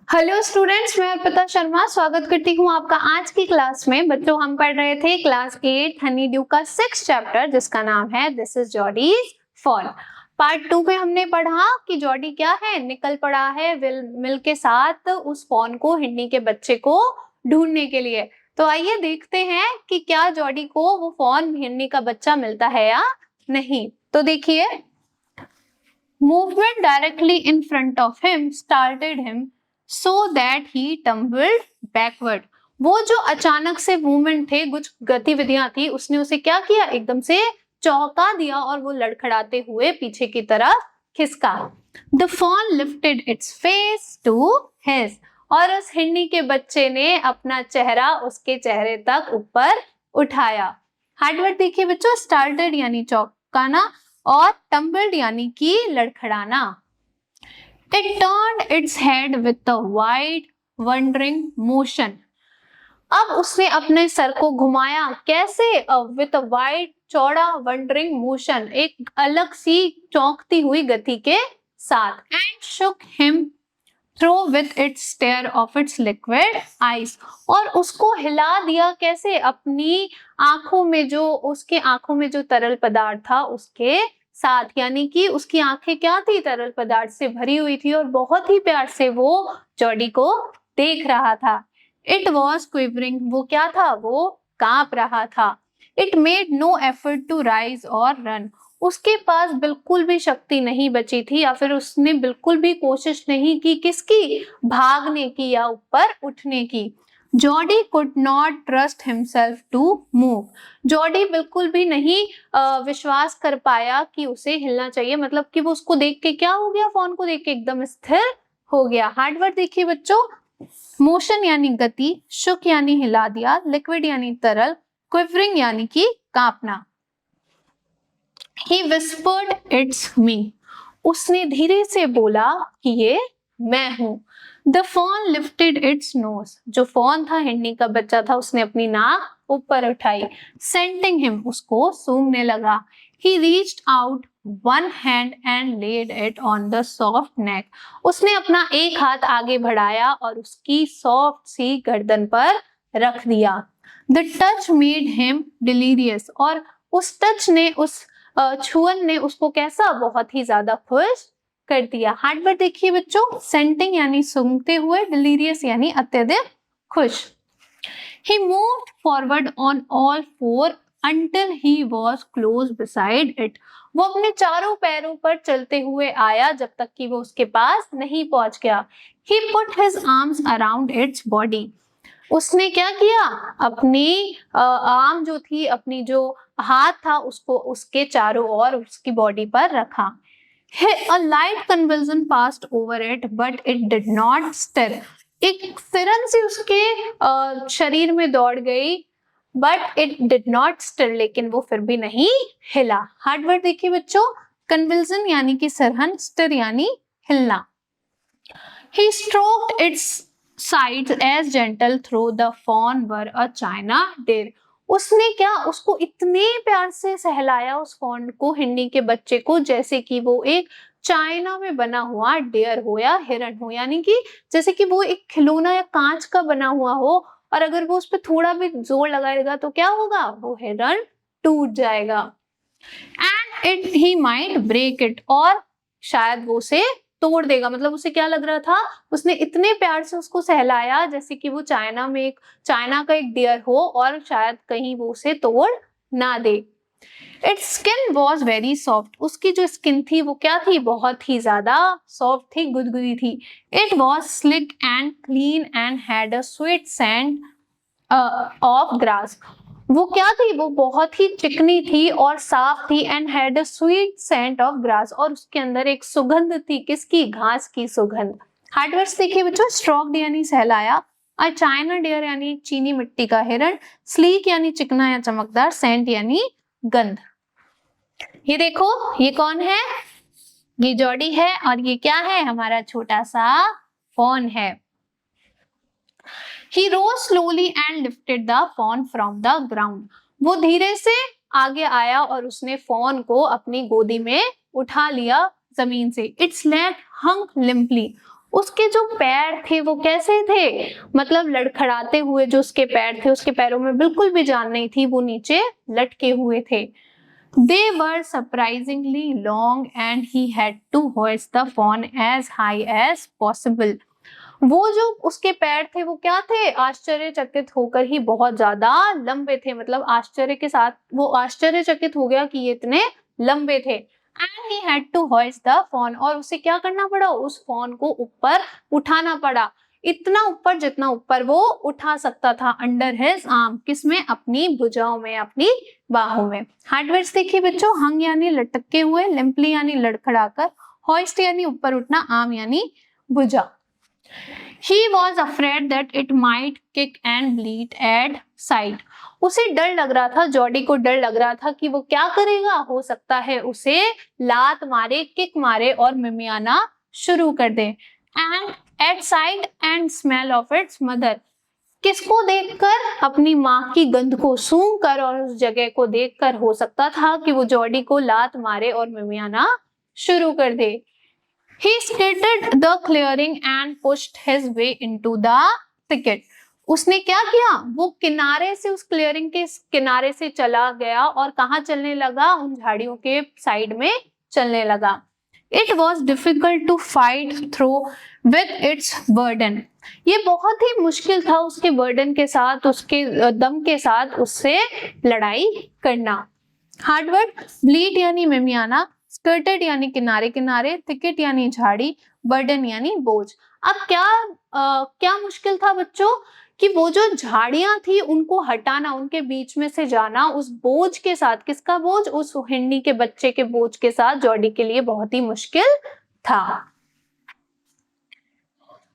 Hello students, मैं अर्पिता शर्मा स्वागत करती हूँ आपका आज की क्लास में। बच्चों, हम पढ़ रहे थे क्लास 8 हनी ड्यू का 6th चैप्टर जिसका नाम है this is Jody's fawn. Part 2 में हमने पढ़ा कि जॉडी क्या है, निकल पड़ा है मिल के साथ उस फॉन को, हिरनी के बच्चे को ढूंढने के लिए। तो आइए देखते हैं कि क्या जॉडी को वो फॉन, हिरनी का बच्चा मिलता है या नहीं। तो देखिए, movement directly in front of him startled him so that he tumbled backward। वो जो अचानक से मूवमेंट थे, कुछ गतिविधियां थी, उसने उसे क्या किया, एकदम से चौंका दिया और वो लड़खड़ाते हुए पीछे की तरफ खिसका। The fawn lifted its face to his, और उस हिरनी के बच्चे ने अपना चेहरा उसके चेहरे तक ऊपर उठाया। हार्डवर्ड देखिए बच्चों, स्टार्टेड यानी चौंकाना और टम्बल्ड यानी कि लड़खड़ाना। It turned its head with a wide wandering motion। अब उसने अपने सर को घुमाया, कैसे, with a wide, चौड़ा, wandering motion, एक अलग सी चौंकती हुई गति के साथ। And shook him through with its stare of its liquid eyes, और उसको हिला दिया, कैसे, अपनी आंखों में जो, उसके आंखों में जो तरल पदार्थ था उसके साथ, यानी कि उसकी आंखें क्या थी, तरल पदार्थ से भरी हुई थी और बहुत ही प्यार से वो जॉडी को देख रहा था। It was quivering, वो क्या था, वो कांप रहा था। It made no effort to rise or run, उसके पास बिल्कुल भी शक्ति नहीं बची थी या फिर उसने बिल्कुल भी कोशिश नहीं की, किसकी, भागने की या ऊपर उठने की। Jody could not trust himself to move, Jody बिल्कुल भी नहीं विश्वास कर पाया कि उसे हिलना चाहिए, मतलब कि वो उसको देख के क्या हो गया, फोन को देख के एकदम स्थिर हो गया। हार्डवर्ड देखिए बच्चों, मोशन यानी गति, शुक यानी हिला दिया, लिक्विड यानी तरल, क्विवरिंग यानी कि कांपना। He whispered, "It's me", उसने धीरे से बोला कि ये मैं हूं। The fawn lifted its nose, जो फॉन था, हिरनी का बच्चा था, उसने अपनी नाक ऊपर उठाई। Scenting him, उसको सूंघने लगा। He reached out one hand and laid it on the soft neck, उसने अपना एक हाथ आगे बढ़ाया और उसकी सॉफ्ट सी गर्दन पर रख दिया। The touch made him delirious, और उस टच ने, उस छुअन ने उसको कैसा, बहुत ही ज्यादा खुश कर दिया। हार्डवर्ड देखिए बच्चों, सेंटिंग यानी सूंघते हुए, डिलीरियस यानी अत्यधिक खुश। He moved forward on all four until he was close beside it, वो अपने चारों पैरों पर चलते हुए आया जब तक कि वो उसके पास नहीं पहुंच गया। He put his arms around its body, उसने क्या किया, अपनी आर्म जो थी, अपनी जो हाथ था, उसको उसके चारों ओर उसकी बॉडी पर रखा। A light convulsion passed over it, but it did not stir, एक सिरन सी उसके शरीर में दौड़ गई, but it did not stir, लेकिन वो फिर भी नहीं हिला। हार्डवर्ड देखिए बच्चों, convulsion यानी कि सिरहन, stir यानी हिलना। He stroked its sides as gentle through the fawn were a china deer, उसने क्या, उसको इतने प्यार से सहलाया उस फॉन को, हिरनी के बच्चे को, जैसे कि वो एक चाइना में बना हुआ डेयर हो या हिरण हो, यानी कि जैसे कि वो एक खिलौना या कांच का बना हुआ हो और अगर वो उस पर थोड़ा भी जोर लगाएगा तो क्या होगा, वो हिरण टूट जाएगा। And it he might break it, और शायद वो उसे तोड़ देगा, मतलब उसे क्या लग रहा था, उसने इतने प्यार से उसको सहलाया जैसे कि वो चाइना का एक डियर हो और शायद कहीं वो उसे तोड़ ना दे। Its skin was very soft, उसकी जो स्किन थी वो क्या थी, बहुत ही ज्यादा सॉफ्ट थी, गुदगुदी थी। It was slick and clean and had a sweet scent of grass, वो क्या थी, वो बहुत ही चिकनी थी और साफ थी। And had a sweet scent of grass, और उसके अंदर एक सुगंध थी, किसकी, घास की सुगंध। हार्डवर्ड्स देखिए बच्चों, स्ट्रोक्ड यानी सहलाया, अ चाइना डियर यानी चीनी मिट्टी का हिरण, स्लीक यानी चिकना या चमकदार, सेंट यानी गंध। ये देखो, ये कौन है, ये जॉडी है और ये क्या है, हमारा छोटा सा फॉन है। He rose slowly and lifted the fawn from the ground, वो धीरे से आगे आया और उसने फॉन को अपनी गोदी में उठा लिया जमीन से। Its leg hung limply, उसके जो पैर थे वो कैसे थे, मतलब लड़खड़ाते हुए जो उसके पैर थे, उसके पैरों में बिल्कुल भी जान नहीं थी, वो नीचे लटके हुए थे। They were surprisingly long and he had to hoist the fawn as high as possible. वो जो उसके पैर थे वो क्या थे, आश्चर्यचकित होकर ही बहुत ज्यादा लंबे थे, मतलब आश्चर्य के साथ वो आश्चर्यचकित हो गया कि ये इतने लंबे थे। And he had to hoist the fawn, और उसे क्या करना पड़ा, उस फॉन को ऊपर उठाना पड़ा, इतना ऊपर जितना ऊपर वो उठा सकता था, अंडर हिज आर्म, किसमें, अपनी भुजाओं में, अपनी बाहों में। हार्डवर्ड्स देखिए बच्चों, हंग यानी लटके हुए, लिम्पली यानी लड़खड़ाकर, होइस्ट यानी ऊपर उठना, आर्म यानी भुजा। He was afraid that it might kick and bleed at sight. उसे डर लग रहा था, जॉडी को डर लग रहा था कि वो क्या करेगा, हो सकता है उसे लात मारे, किक मारे और मिमियाना शुरू कर दे। And at sight and smell of its mother. किसको देखकर, अपनी माँ की गंध को सूंघ कर और उस जगह को देखकर हो सकता था कि वो जॉडी को लात मारे और मिमियाना शुरू कर दे। He skirted the clearing and pushed his way into the thicket. उसने क्या किया, वो किनारे से, उस क्लियरिंग के किनारे से चला गया और कहाँ चलने लगा, उन झाड़ियों के साइड में चलने लगा। It was difficult to fight through with its burden. ये बहुत ही मुश्किल था उसके बर्डन के साथ, उसके दम के साथ उससे लड़ाई करना। हार्डवर्ड, ब्लीड यानी मिमियाना, स्कर्टेड यानी किनारे किनारे, थिकेट यानी झाड़ी, बर्डन यानी बोझ। अब क्या मुश्किल था बच्चों, कि वो जो झाड़ियां थी उनको हटाना, उनके बीच में से जाना उस बोझ के साथ, किसका बोझ, उस हिरनी के बच्चे के बोझ के साथ जॉडी के लिए बहुत ही मुश्किल था।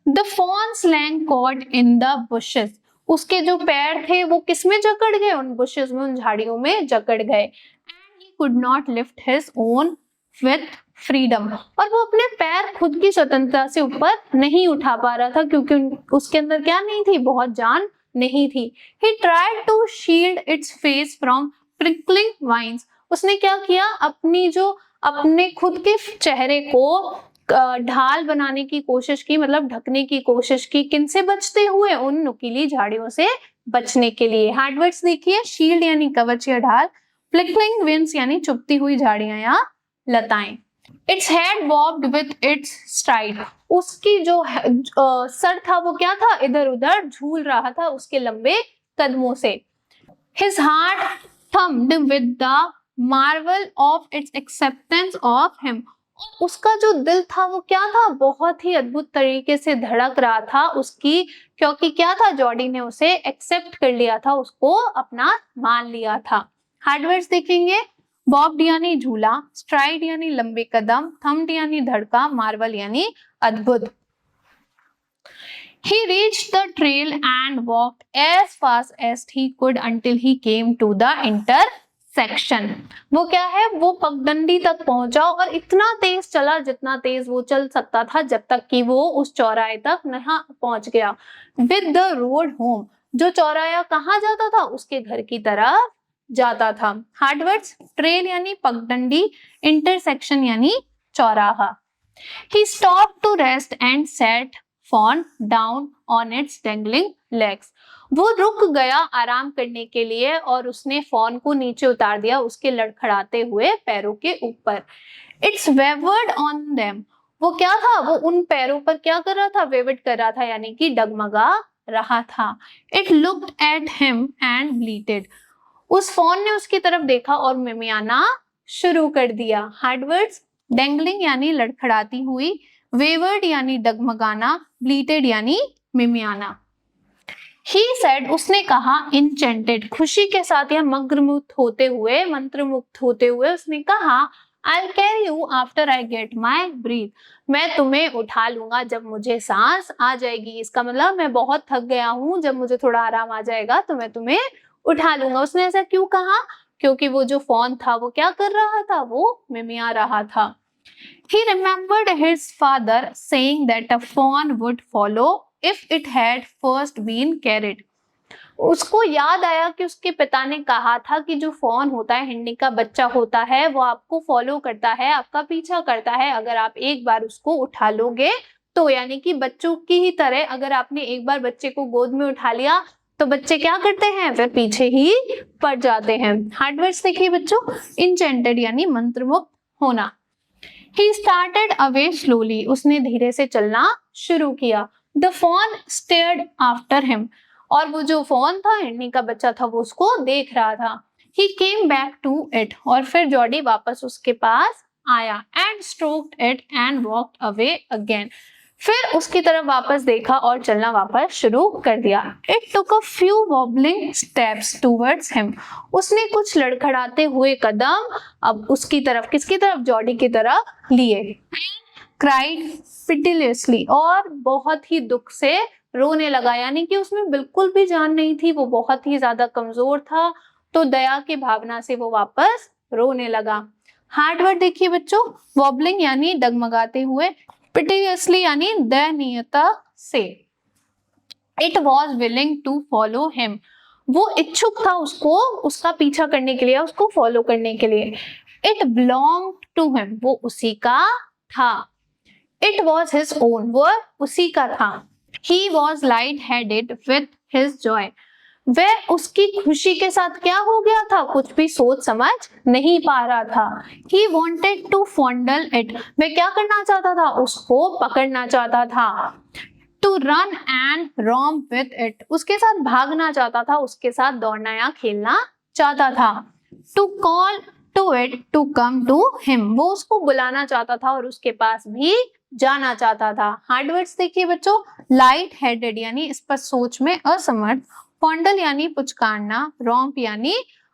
The fawn slang caught in the bushes. उसके जो पैर थे वो किसमें जकड़ गए, उन bushes में, उन झाड़ियों में जकड़ गए। And he could not lift his own with freedom. और वो अपने पैर खुद की स्वतंत्रता से ऊपर नहीं उठा पा रहा था, क्योंकि उसके अंदर क्या नहीं थी, बहुत जान नहीं थी। He tried to shield its face from prickling vines. उसने क्या किया, अपने खुद के चेहरे को ढाल बनाने की कोशिश की, मतलब ढकने की कोशिश की, किनसे बचते हुए, उन नुकीली झाड़ियों से बचने के लिए। हार्डवर्ड्स देखिए, शील्ड यानी कवच या ढाल, प्रिकलिंग विंड्स यानी चुभती हुई झाड़ियां या लताएं। Its head bobbed with its stride. उसकी जो सर था वो क्या था, इधर उधर झूल रहा था उसके लंबे कदमों से। His heart thumped with the marvel of its acceptance of him. उसका जो दिल था वो क्या था, बहुत ही अद्भुत तरीके से धड़क रहा था उसकी, क्योंकि क्या था, जॉडी ने उसे एक्सेप्ट कर लिया था, उसको अपना मान लिया था। हार्डवर्ड्स देखेंगे, बॉब्ड यानी झूला, स्ट्राइड यानी लंबे कदम, थम्ड यानी धड़का, मार्वल यानी अद्भुत। He reached the trail and walked as fast as he could until he came to the intersection. वो क्या है, वो पगडंडी तक पहुंचा और इतना तेज चला जितना तेज वो चल सकता था, जब तक कि वो उस चौराहे तक नहीं पहुंच गया। With the road home, जो चौराहा कहाँ जाता था, उसके घर की तरफ जाता था। हार्डवर्ड्स, ट्रेल यानी पगडंडी, इंटरसेक्शन यानी चौराहा। He stopped to rest and sat fawn down on its dangling legs. वो रुक गया आराम करने के लिए और उसने फॉन को नीचे उतार दिया उसके लड़खड़ाते हुए पैरों के ऊपर। It's wavered on them. वो क्या था, वो उन पैरों पर क्या कर रहा था, वेवट कर रहा था, यानी कि डगमगा रहा था। It looked at him and bleated. उस फॉन ने उसकी तरफ देखा और मिमियाना शुरू कर दिया। हार्डवर्ड्स, डेंगलिंग यानी लड़खड़ाती हुई, वेवर्ड यानी डगमगाना, ब्लीटेड यानी मिमियाना। He said, उसने कहा, enchanted, खुशी के साथ या मंत्रमुग्ध होते हुए उसने कहा, I'll carry you after I get my breath. मैं तुम्हें उठा लूंगा जब मुझे सांस आ जाएगी। इसका मतलब मैं बहुत थक गया हूँ, जब मुझे थोड़ा आराम आ जाएगा तो मैं तुम्हें उठा लूंगा। उसने ऐसा क्यों कहा, क्योंकि वो जो फॉन था वो क्या कर रहा था, वो मिमिया रहा था। He remembered his father saying that a fawn would follow if it had first been carried. उसको याद आया कि उसके पिता ने कहा था कि जो फॉन होता है, हिरनी का बच्चा होता है, वो आपको फॉलो करता है, आपका पीछा करता है, अगर आप एक बार उसको उठा लोगे तो यानी कि बच्चों की ही तरह अगर आपने एक बार बच्चे को गोद में उठा लिया तो बच्चे क्या करते हैं, फिर पीछे ही पड़ जाते हैं। हार्ड वर्ड्स देखिए बच्चों, इंचेंटेड यानी मंत्रमुग्ध होना। He started away slowly, उसने धीरे से चलना शुरू किया। The fawn stared after him, और वो जो फॉन था, हिरनी का बच्चा था, वो उसको देख रहा था। He came back to it, और फिर जॉडी वापस उसके पास आया and stroked it and walked away again. फिर उसकी तरफ वापस देखा और चलना वापस शुरू कर दिया। It took a few wobbling steps towards him. उसने कुछ लड़खड़ाते हुए कदम अब उसकी तरफ, किसकी तरफ, जॉडी की तरफ लिए। Cried piteously, और बहुत ही दुख से रोने लगा, यानी कि उसमें बिल्कुल भी जान नहीं थी, वो बहुत ही ज्यादा कमजोर था, तो दया की भावना से वो वापस रोने लगा। हार्ड वर्ड देखिए बच्चों, वॉबलिंग यानी डगमगाते हुए, पिटियसली यानी दयनीयता से। It was willing to follow him, वो इच्छुक था उसको, उसका पीछा करने के लिए, उसको फॉलो करने के लिए। इट बिलोंग टू हिम, वो उसी का था। इट वॉज हिज ओन, वो उसी का था। He was light headed with his Joy, वह उसकी खुशी के साथ क्या हो गया था, कुछ भी सोच समझ नहीं पा रहा था। He wanted to fondle it, वह क्या करना चाहता था, उसको पकड़ना चाहता था। To run and romp with it, उसके साथ भागना चाहता था, उसके साथ दौड़ना या खेलना चाहता था। To call to it to come to him, वो उसको बुलाना चाहता था और उसके पास भी जाना चाहता था। हार्ड वर्ड्स देखिए बच्चों, लाइट हेडेड यानी इस पर सोच में असमर्थ, फॉन्डल यानी पुचकारना, रोम्प यानी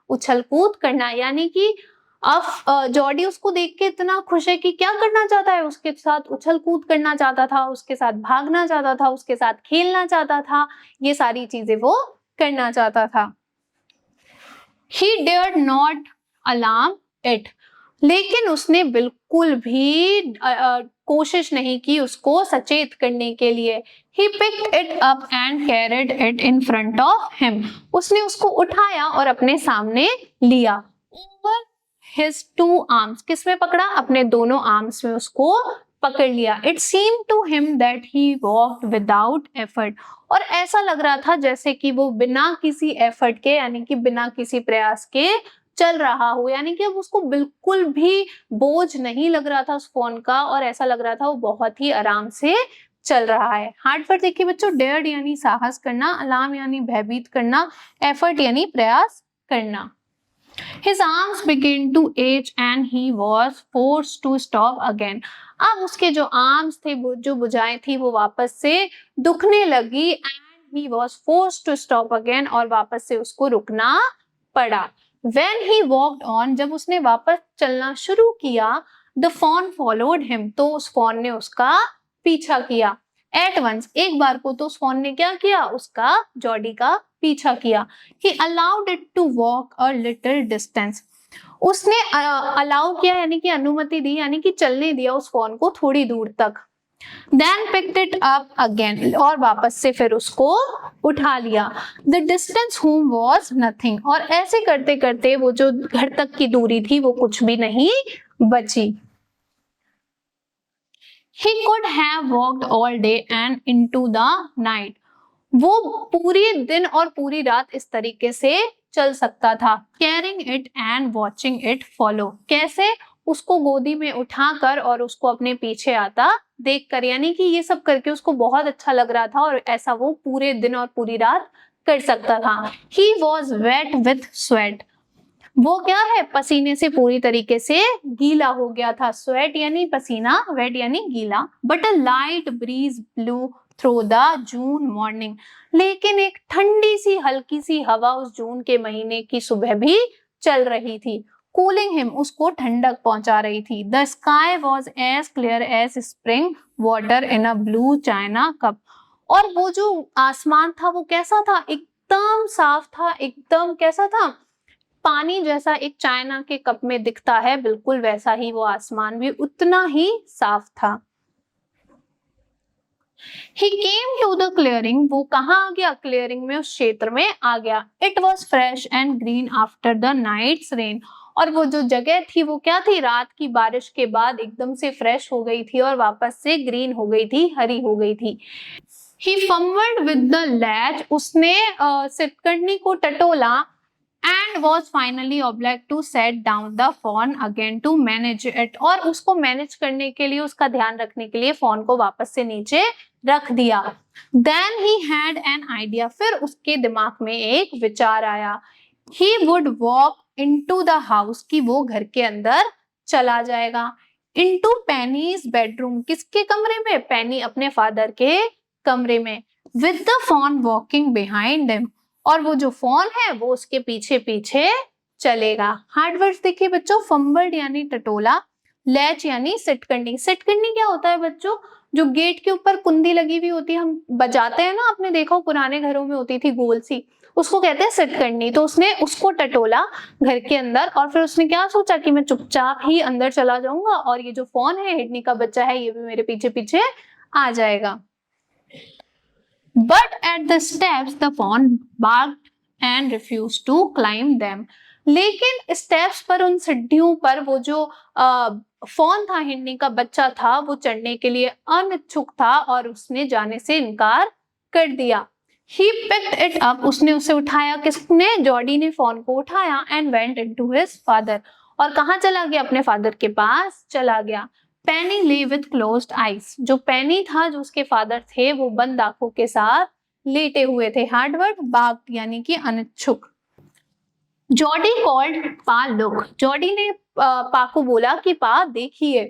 उछल कूद करना, यानी कि अब जॉडी उसको देख के इतना खुश है कि क्या करना चाहता है, उसके साथ उछल कूद करना चाहता था, उसके साथ भागना चाहता था, उसके साथ खेलना चाहता था, ये सारी चीजें वो करना चाहता था। He dared not alarm it, लेकिन उसने बिल्कुल भी कोशिश नहीं की उसको सचेत करने के लिए। He picked it up and carried it in front of him, उसने उसको उठाया और अपने सामने लिया। Over his two arms, किसमें पकड़ा, अपने दोनों आर्म्स में उसको पकड़ लिया। It seemed to him that he walked without effort, और ऐसा लग रहा था जैसे कि वो बिना किसी एफर्ट के, यानी कि बिना किसी प्रयास के चल रहा हो, यानी कि अब उसको बिल्कुल भी बोझ नहीं लग रहा था उस फोन का, और ऐसा लग रहा था वो बहुत ही आराम से चल रहा है। हार्ड वर्ड देखिए बच्चों, डेयर्ड यानी साहस करना, अलार्म यानी भयभीत करना, एफर्ट यानी प्रयास करना। His arms began to ache and he was forced to stop again. अब उसके जो आर्म्स थे, वो जो भुजाएं थी, वो वापस से दुखने लगी and he was forced to stop again, और वापस से उसको रुकना पड़ा। When he walked on, जब उसने वापस चलना शुरू किया, the fawn followed him, तो उस फॉन ने उसका पीछा किया। At once, एक बार को तो उस फॉन ने क्या किया, उसका, जॉडी का पीछा किया। He allowed it to walk a little distance, उसने अलाउ किया यानी कि अनुमति दी, यानी कि चलने दिया उस फॉन को थोड़ी दूर तक। Then picked it up again, और वापस से फिर उसको उठा लिया। The distance home was nothing, और ऐसे करते करते वो जो घर तक की दूरी थी वो कुछ भी नहीं बची। He could have walked all day and into the night, वो पूरे दिन और पूरी रात इस तरीके से चल सकता था। Carrying it and watching it follow, कैसे, उसको गोदी में उठाकर और उसको अपने पीछे आता देखकर, यानी कि ये सब करके उसको बहुत अच्छा लग रहा था और ऐसा वो पूरे दिन और पूरी रात कर सकता था। He was wet with sweat, वो क्या है, पसीने से पूरी तरीके से गीला हो गया था। स्वेट यानी पसीना, वेट यानी गीला। But a light breeze blew through the June morning, लेकिन एक ठंडी सी हल्की सी हवा उस जून के महीने की सुबह भी चल रही थी। कूलिंग हिम, उसको ठंडक पहुंचा रही थी। The sky was as clear as spring water in a blue china cup, और वो जो आसमान था वो कैसा था, एकदम साफ था, एकदम कैसा था, पानी जैसा एक चाइना के कप में दिखता है, बिल्कुल वैसा ही वो आसमान भी उतना ही साफ था। He came to the clearing, वो कहाँ आ गया, क्लियरिंग में, उस क्षेत्र में आ गया। It was fresh and green after the night's rain, और वो जो जगह थी वो क्या थी, रात की बारिश के बाद एकदम से फ्रेश हो गई थी और वापस से ग्रीन हो गई थी, हरी हो गई थी। He fumbled with the latch, उसने सितकड़नी को टटोला, and was finally obliged to set down the phone again to manage it, और उसको मैनेज करने के लिए, उसका ध्यान रखने के लिए फोन को वापस से नीचे रख दिया। Then he had an idea, फिर उसके दिमाग में एक विचार आया। He would walk into the house, कि वो घर के अंदर चला जाएगा। Into Penny's bedroom, किसके कमरे में, पेनी अपने फादर के कमरे में। With the phone walking behind him, और वो जो फोन है वो उसके पीछे पीछे चलेगा। हार्ड वर्ड्स देखिए बच्चों, फंबल्ड यानी टटोला, लैच यानी सिटकनी। सिटकनी क्या होता है बच्चों, जो गेट के ऊपर कुंडी लगी हुई होती है, हम बजाते हैं ना, आपने देखा हो पुराने घरों में होती थी गोल सी, उसको कहते हैं सिटकनी। तो उसने उसको टटोला घर के अंदर, और फिर उसने क्या सोचा कि मैं चुपचाप ही अंदर चला जाऊंगा और ये जो फोन है, हिडनी का बच्चा है, ये भी मेरे पीछे पीछे आ जाएगा। But at the steps the fawn barked and refused to climb them. लेकिन स्टेप्स पर, उन सीढ़ियों पर वो जो फॉन था, हिरनी का बच्चा था, वो चढ़ने के लिए अनिच्छुक था और उसने जाने से इनकार कर दिया। He picked it up, उसने उसे उठाया। किसने, जॉडी ने फॉन को उठाया। And went into his father, और कहाँ चला गया, अपने फादर के पास चला गया। पेनी ले विथ क्लोज्ड आईज, जो पेनी था, जो उसके फादर थे, वो बंद आंखों के साथ लेटे हुए थे। हार्ड वर्ड बाग्ड यानी कि अनिच्छुक। Jody called Pa look, Jody ने पा को बोला कि पा देखिए।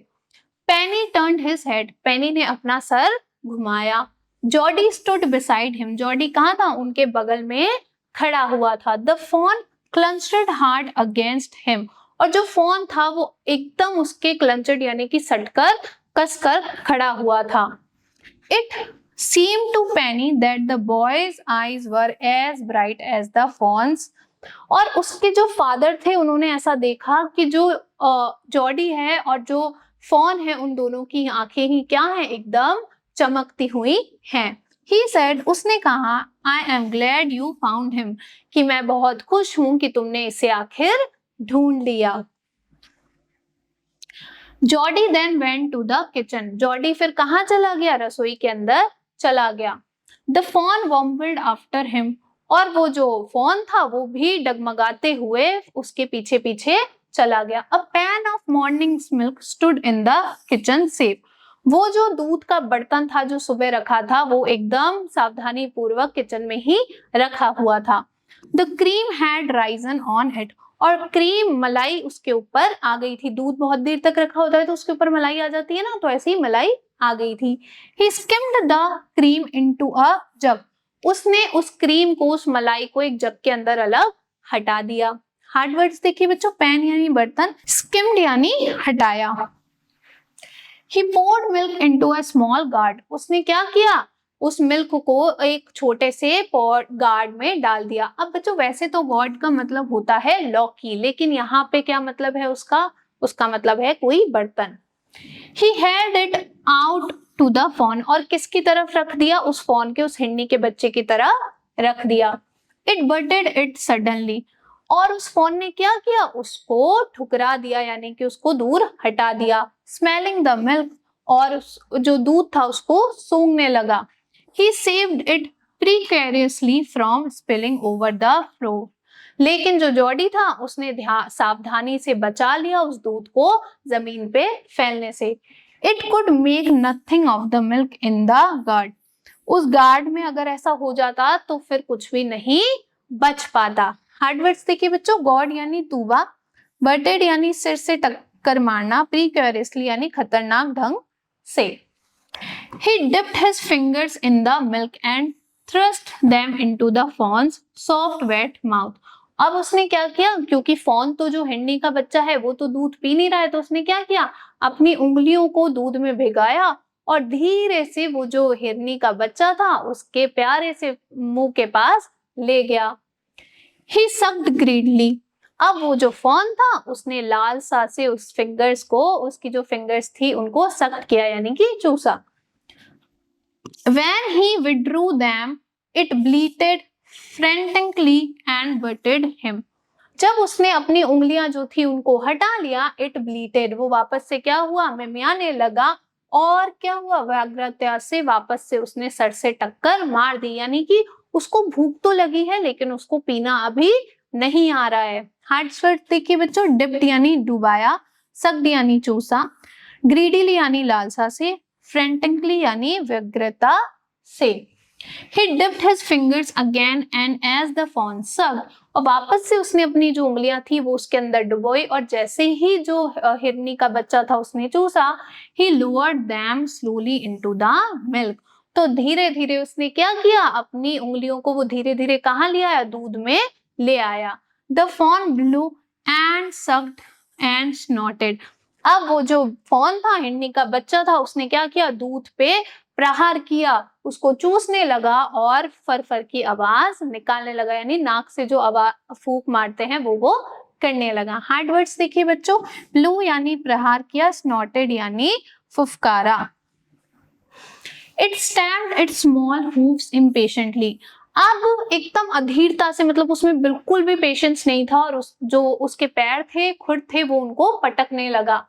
Penny turned his head, Penny ने अपना सर घुमाया। Jody stood beside him, Jody कहाँ था, उनके बगल में खड़ा हुआ था। The fawn clenched hard against him, और जो फोन था वो एकदम उसके क्लंचड यानी कि सटकर, कसकर खड़ा हुआ था। It seemed to Penny that the boy's eyes were as bright as the phone's, और उसके जो फादर थे उन्होंने ऐसा देखा कि जो जॉडी है और जो फोन है, उन दोनों की आंखें ही क्या है, एकदम चमकती हुई हैं। He said, उसने कहा, I am glad you found him, कि मैं बहुत खुश हूं कि तुमने इसे आखिर ढूंढ लिया। Jody then went to the kitchen, Jody फिर कहाँ चला गया, रसोई के अंदर चला गया। The fawn wobbled after him, और वो जो फोन था वो भी डगमगाते हुए उसके पीछे पीछे चला गया। A pan of morning milk stood in the kitchen safe, वो जो दूध का बर्तन था जो सुबह रखा था, वो एकदम सावधानी पूर्वक किचन में ही रखा हुआ था। The cream had Ryzen on it, और क्रीम मलाई उसके ऊपर आ गई थी। दूध बहुत देर तक रखा होता है तो उसके ऊपर मलाई आ जाती है ना, तो ऐसी मलाई आ गई थी। He skimmed the cream into a jug, उसने उस क्रीम को, उस मलाई को एक जग के अंदर अलग हटा दिया। हार्ड वर्ड्स देखिए बच्चों, पैन यानी बर्तन, skimmed यानी हटाया। He poured milk into a small gourd, उसने क्या किया, उस मिल्क को एक छोटे से पॉट गार्ड में डाल दिया। अब बच्चों वैसे तो गॉड का मतलब होता है लौकी, लेकिन यहाँ पे क्या मतलब है उसका मतलब है कोई बर्तन। He held it out to the fawn, और किसकी तरफ रख दिया, उस fawn के, उस हिरनी के बच्चे की तरफ रख दिया। It butted it suddenly, और उस fawn ने क्या किया, उसको ठुकरा दिया यानी कि उसको दूर हटा दिया। Smelling the milk, और जो दूध था उसको सूंघने लगा। He saved it precariously from spilling over the floor, लेकिन जो जॉडी था उसने सावधानी से बचा लिया उस दूध को जमीन पे फैलने से। It could make nothing of the milk in the gourd, उस गार्ड में अगर ऐसा हो जाता तो फिर कुछ भी नहीं बच पाता। हार्ड वर्ड्स देखिए बच्चों, गॉड यानी तूबा, बटेड यानी सिर से टक्कर मारना, प्रीक्योरियसली यानी खतरनाक ढंग से। He dipped his fingers in the milk and thrust them into the fawn's soft wet mouth, अब उसने क्या किया, क्योंकि फॉन तो जो हिरनी का बच्चा है वो तो दूध पी नहीं रहा है, तो उसने क्या किया, अपनी उंगलियों को दूध में भिगाया और धीरे से वो जो हिरनी का बच्चा था उसके प्यारे से मुंह के पास ले गया। He sucked greedily, अब वो जो फॉन था उसने लालसा से उस फिंगर्स को, उसकी जो फिंगर्स थी उनको सख्त किया यानी कि चूसा। When he withdrew them, it bleated frantically and butted him, जब उसने अपनी उंगलियां जो थी उनको हटा लिया, इट ब्लीटेड, वो वापस से क्या हुआ, मिमियाने लगा। और क्या हुआ, व्यग्रता से वापस से उसने सर से टक्कर मार दी, यानी कि उसको भूख तो लगी है लेकिन उसको पीना अभी नहीं आ रहा है। हार्डवर्ड देखिए बच्चों, डिप्ड यानी डुबाया, सक्ड यानी चूसा, ग्रीडीली यानी लालसा से, फ्रेंटिकली यानी व्यग्रता से। He dipped his fingers again and as the fawn sucked, और वापस से उसने अपनी जो उंगलियां थी वो उसके अंदर डुबोई, और जैसे ही जो हिरनी का बच्चा था उसने चूसा, he lowered them slowly into the milk, तो धीरे धीरे उसने क्या किया, अपनी उंगलियों को वो धीरे धीरे कहाँ ले आया, दूध में ले आया। The fawn blew and sucked and snorted, अब वो जो फॉन था, हिरनी का बच्चा था, उसने क्या किया, दूध पे प्रहार किया, उसको चूसने लगा और फर की आवाज निकालने लगा, यानी नाक से जो आवाज फूंक मारते हैं वो करने लगा। हार्ड वर्ड्स देखिए बच्चों, ब्लू यानी प्रहार किया, स्नॉटेड यानी फुफकारा। It stamped its small hooves impatiently, अब एकदम अधीरता से, मतलब उसमें बिल्कुल भी पेशेंस नहीं था, और जो उसके पैर थे, खुर थे, वो उनको पटकने लगा।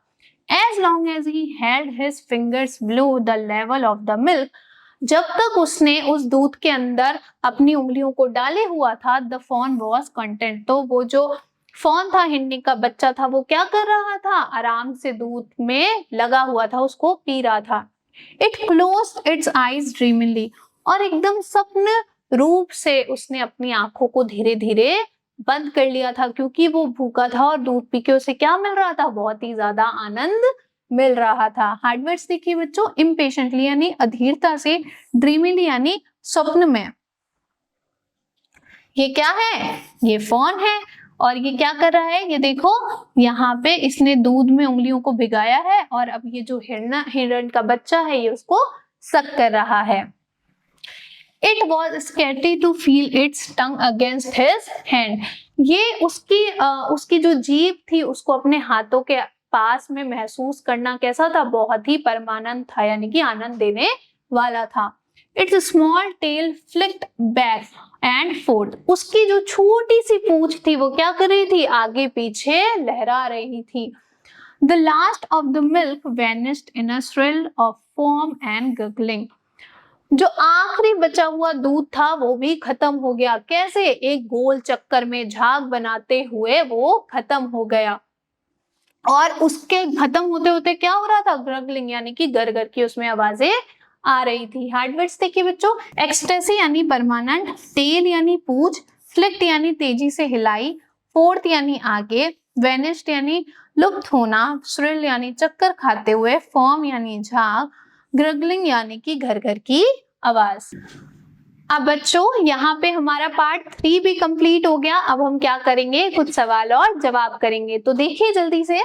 As long as he held his fingers below the level of the milk, जब तक उसने उस दूध के अंदर अपनी उंगलियों को डाले हुआ था, the fawn was content, तो वो जो फॉन था, हिरनी का बच्चा था, वो क्या कर रहा था, आराम से दूध में लगा हुआ था, उसको पी रहा था। It closed its eyes dreamily, और एकदम स्वप्न रूप से उसने अपनी आंखों को धीरे धीरे बंद कर लिया था, क्योंकि वो भूखा था और दूध पी के उसे क्या मिल रहा था, बहुत ही ज्यादा आनंद मिल रहा था। हार्डवर्ड्स देखिए बच्चों, इम्पेशेंटली यानी अधीरता से, ड्रीमीली यानी स्वप्न में। ये क्या है, ये फॉन है, और ये क्या कर रहा है, ये देखो यहाँ पे इसने दूध में उंगलियों को भिगाया है, और अब ये जो हिरण का बच्चा है ये उसको सक कर रहा है। It was scary to feel its tongue against his hand, ये उसकी जो जीभ थी उसको अपने हाथों के पास में महसूस करना कैसा था, बहुत ही परमानंद था, यानी कि आनंद देने वाला था। Its small tail flicked back and forth, उसकी जो छोटी सी पूंछ थी वो क्या कर रही थी, आगे पीछे लहरा रही थी। The last of the milk vanished in a thrill of foam and gurgling, जो आखिरी बचा हुआ दूध था वो भी खत्म हो गया। कैसे, एक गोल चक्कर में झाग बनाते हुए वो खत्म हो गया, और उसके खत्म होते होते क्या हो रहा था, ग्रगलिंग यानी कि गरगर की उसमें आवाजें आ रही थी। हार्डवर्ड्स देखिए बच्चों, एक्सटेसी यानी परमानेंट, टेल यानी पूंछ, फ्लिक्ट यानी तेजी से हिलाई, फोर्थ यानी आगे, वेनिस्ड यानी लुप्त होना, थ्रिल यानी चक्कर खाते हुए, फॉर्म यानी झाग, ग्रगलिंग यानी कि घर घर की आवाज। अब बच्चों यहाँ पे हमारा पार्ट 3 भी कंप्लीट हो गया। अब हम क्या करेंगे, कुछ सवाल और जवाब करेंगे, तो देखिए जल्दी से।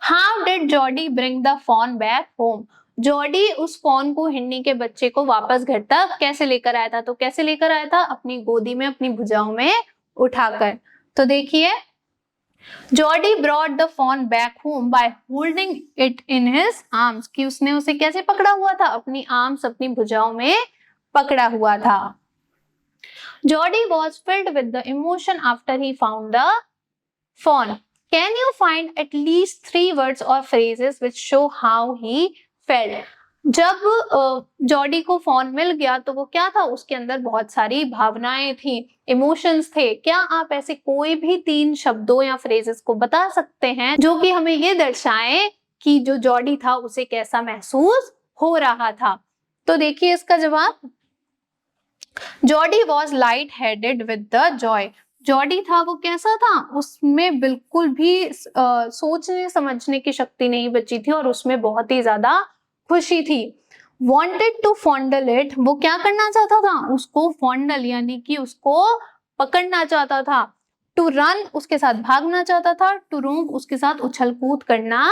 How did Jody bring the fawn back home? Jordi उस फॉन को, हिरनी के बच्चे को वापस घर तक कैसे लेकर आया था, तो कैसे लेकर आया था, अपनी गोदी में, अपनी भुजाओं में उठाकर। तो देखिए, Jordi brought the fawn back home by holding it in his arms, कि उसने उसे कैसे पकड़ा हुआ था, अपनी आर्म्स, अपनी भुजाओं में पकड़ा हुआ था। Jody was filled with the emotion after he found the fawn. Can you find at least 3 words or phrases which show how he felt? जब जॉडी को फॉन मिल गया तो वो क्या था, उसके अंदर बहुत सारी भावनाएं थी, इमोशंस थे। क्या आप ऐसे कोई भी 3 शब्दों या फ्रेजेस को बता सकते हैं जो कि हमें ये दर्शाएं कि जो जॉडी था उसे कैसा महसूस हो रहा था? तो देखिए इसका जवाब, Jordi was light headed with the Joy. Jordi था वो कैसा था, उसमें बिल्कुल भी सोचने समझने की शक्ति नहीं बची थी, और उसमें बहुत ही ज्यादा खुशी थी। Wanted to fondle it, वो क्या करना चाहता था, उसको फॉन्डल यानी कि उसको पकड़ना चाहता था। To run, उसके साथ भागना चाहता था। To roam, उसके साथ उछल कूद करना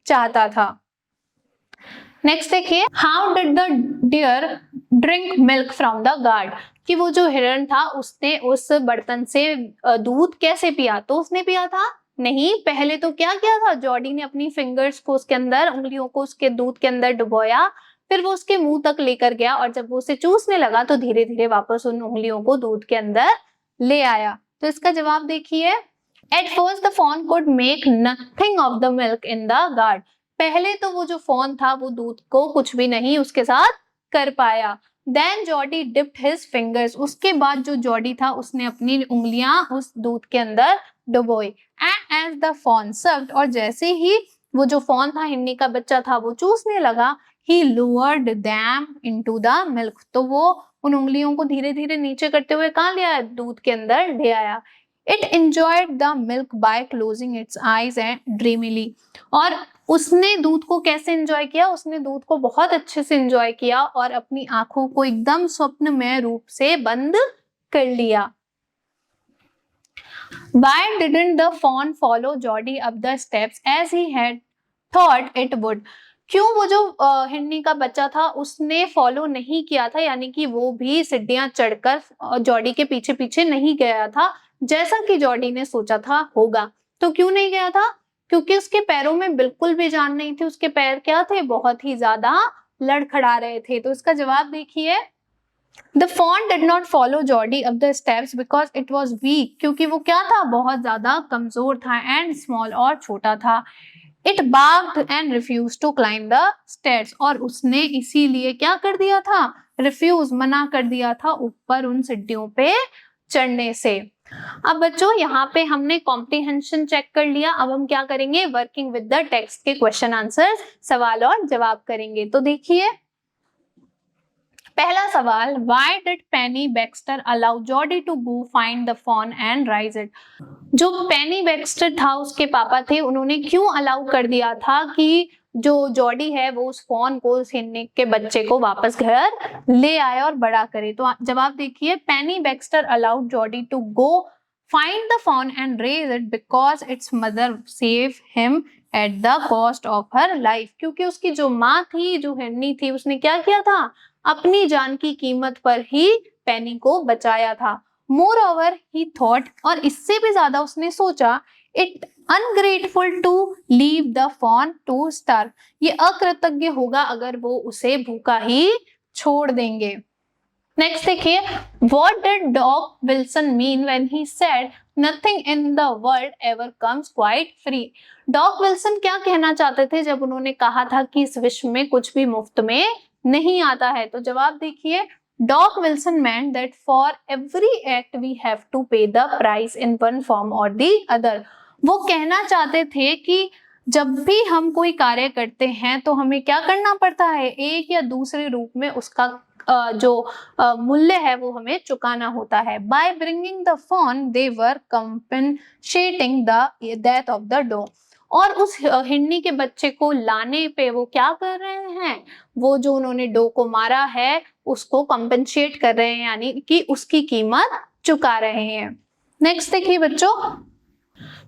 चाहता था। नेक्स्ट देखिए, how did the deer drink milk from the gourd, कि वो जो हिरण था उसने उस बर्तन से दूध कैसे पिया, तो उसने पिया था नहीं, पहले तो क्या किया था, जॉडी ने अपनी फिंगर्स को उसके अंदर, उंगलियों को उसके दूध के अंदर डुबोया, फिर वो उसके मुंह तक लेकर गया, और जब वो उसे चूसने लगा तो धीरे धीरे वापस उन उंगलियों को दूध के अंदर ले आया। तो इसका जवाब देखिए, at first the fawn could make nothing of the milk in the gourd. पहले तो वो जो फॉन था वो दूध को कुछ भी नहीं उसके साथ कर पाया। Then Jody dipped his fingers, उसके बाद जो जॉडी था उसने अपनी उंगलियां उस दूध के अंदर डुबोई। And as the fawn sucked, और जैसे ही वो जो फॉन था, हिरनी का बच्चा था, वो चूसने लगा, he lowered them into the milk, तो वो उन उंगलियों को धीरे धीरे नीचे करते हुए कहाँ ले आया, दूध के अंदर ले आया। It enjoyed the milk by closing its eyes and dreamily, और उसने दूध को कैसे एंजॉय किया, उसने दूध को बहुत अच्छे से एंजॉय किया और अपनी आंखों को एकदम स्वप्नमय रूप से बंद कर लिया। Why didn't the fawn follow Geordie up the steps as he had thought it would? क्यों वो जो हिरनी का बच्चा था उसने फॉलो नहीं किया था, यानी कि वो भी सीढ़ियां चढ़कर जॉडी के पीछे पीछे नहीं गया था जैसा कि जॉडी ने सोचा था होगा। तो क्यों नहीं गया था, क्योंकि उसके पैरों में बिल्कुल भी जान नहीं थी, उसके पैर क्या थे, बहुत ही ज्यादा लड़खड़ा रहे थे। तो इसका जवाब देखिए, The fawn did not follow Geordie up the steps because it was weak, क्योंकि वो क्या था, बहुत ज्यादा कमजोर था, and small, और छोटा था। It barked and refused to climb the stairs, और उसने इसीलिए क्या कर दिया था, refuse, मना कर दिया था ऊपर उन सीढ़ियों पे चढ़ने से। अब बच्चों यहाँ पे हमने कॉम्प्रिहेंशन चेक कर लिया, अब हम क्या करेंगे, वर्किंग विद द टेक्स्ट के क्वेश्चन आंसर, सवाल और जवाब करेंगे। तो देखिए पहला सवाल, Why did Penny Baxter allow Geordie to go find the fawn and raise it? जो पेनी बैक्स्टर था उसके पापा थे, उन्होंने क्यों अलाउ कर दिया था कि जो जॉडी है वो उस फॉन को, उस हिरनी के बच्चे को वापस घर ले आए और बड़ा करे। तो जवाब देखिए, Penny Baxter allowed Jody to go find the fawn and raise it because its mother save him at the cost of her life, क्योंकि उसकी जो माँ थी, जो हिरनी थी, उसने क्या किया था, अपनी जान की कीमत पर ही पेनी को बचाया था। मोर ओवर ही थॉट, और इससे भी ज्यादा उसने सोचा, it ungrateful to leave the fawn to starve, ये अकृतज्ञ होगा अगर वो उसे भूखा ही छोड़ देंगे। नेक्स्ट देखिए, what did dog Wilson mean when he said nothing in the world ever comes quite free? Dog Wilson क्या कहना चाहते थे जब उन्होंने कहा था कि इस विश्व में कुछ भी मुफ्त में नहीं आता है? तो जवाब देखिए, Doc Wilson meant that for every act we have to pay the price in one form or the other. वो कहना चाहते थे कि जब भी हम कोई कार्य करते हैं तो हमें क्या करना पड़ता है, एक या दूसरे रूप में उसका जो मूल्य है वो हमें चुकाना होता है। By bringing the fawn, they were compensating the death of the dog. और उस हिरनी के बच्चे को लाने पे वो क्या कर रहे हैं, वो जो उन्होंने डो को मारा है उसको कंपेंसेट कर रहे हैं, यानी कि उसकी कीमत चुका रहे हैं। नेक्स्ट देखिए बच्चों,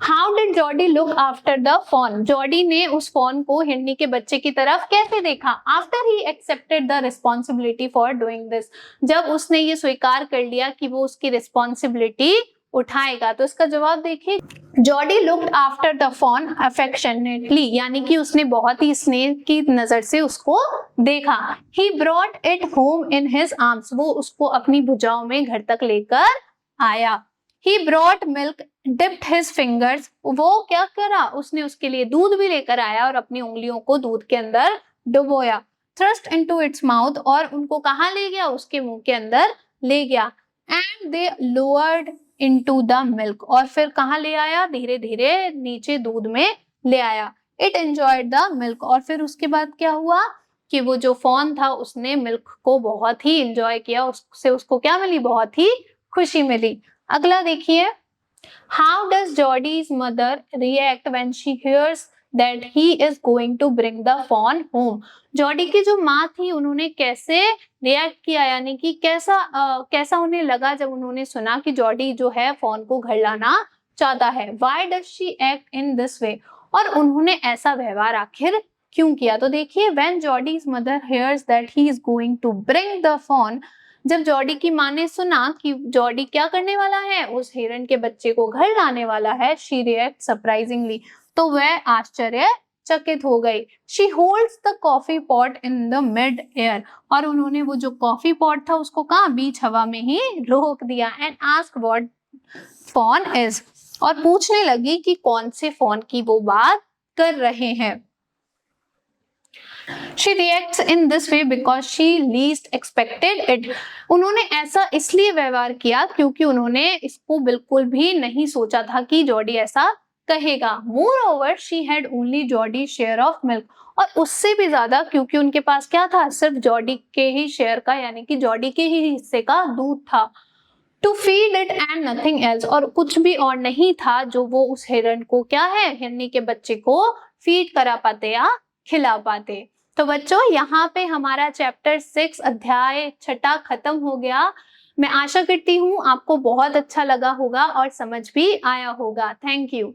how did Jody look after the fawn? जॉडी ने उस फॉन को, हिरनी के बच्चे की तरफ कैसे देखा? After he accepted the responsibility for doing this, जब उसने ये स्वीकार कर लिया कि वो उसकी रिस्पॉन्सिबिलिटी उठाएगा। तो इसका जवाब देखिए, Jody looked after the fawn affectionately, यानी कि उसने बहुत ही स्नेह की नजर से उसको देखा। He brought it home in his arms, वो उसको अपनी भुजाओं में घर तक लेकर आया। He brought milk dipped his fingers, वो क्या करा, उसने उसके लिए दूध भी लेकर आया और अपनी उंगलियों को दूध के अंदर डुबोया। थ्रस्ट इनटू इट्स माउथ, और उनको कहाँ ले गया, उसके मुंह के अंदर ले गया। And they lowered into the milk, और फिर कहाँ ले आया, धीरे धीरे नीचे दूध में ले आया। इट एंजॉयड द मिल्क, और फिर उसके बाद क्या हुआ कि वो जो फॉन था उसने मिल्क को बहुत ही एंजॉय किया, उससे उसको क्या मिली, बहुत ही खुशी मिली। अगला देखिए, how does Jody's mother react when she hears that he is going to bring the fawn home? जॉडी की जो माँ थी उन्होंने कैसे रिएक्ट किया, यानी कि कैसा उन्हें लगा जब उन्होंने सुना कि जॉडी जो है फॉन को घर लाना चाहता है। Why does she act in this way? और उन्होंने ऐसा व्यवहार आखिर क्यों किया? तो देखिए, when Jody's mother hears that he is going to bring the fawn, जब जॉडी की माँ ने सुना कि जॉडी क्या करने वाला है, उस हिरन के बच्चे को घर लाने वाला है, she reacts surprisingly, तो वह आश्चर्यचकित हो गई। She holds the coffee pot in the mid air, और उन्होंने वो जो कॉफी पॉट था उसको कहाँ, बीच हवा में ही रोक दिया। And ask what fawn is, और पूछने लगी कि कौन से fawn की वो बात कर रहे हैं। She reacts in this way because she least expected it. उन्होंने ऐसा इसलिए व्यवहार किया क्योंकि उन्होंने इसको बिल्कुल भी नहीं सोचा था कि जॉडी ऐसा कहेगा। Moreover, she had only Jodie's share of milk. और उससे भी ज्यादा क्योंकि उनके पास क्या था, सिर्फ जॉडी के ही शेयर का यानी कि जॉडी के ही हिस्से का दूध था। To feed it and nothing else, और कुछ भी और नहीं था जो वो उस हिरन को क्या है, हिरनी के बच्चे को फीड करा पाते या खिला पाते। तो बच्चों यहाँ पे हमारा चैप्टर 6 अध्याय 6 खत्म हो गया। मैं आशा करती हूँ आपको बहुत अच्छा लगा होगा और समझ भी आया होगा। Thank you.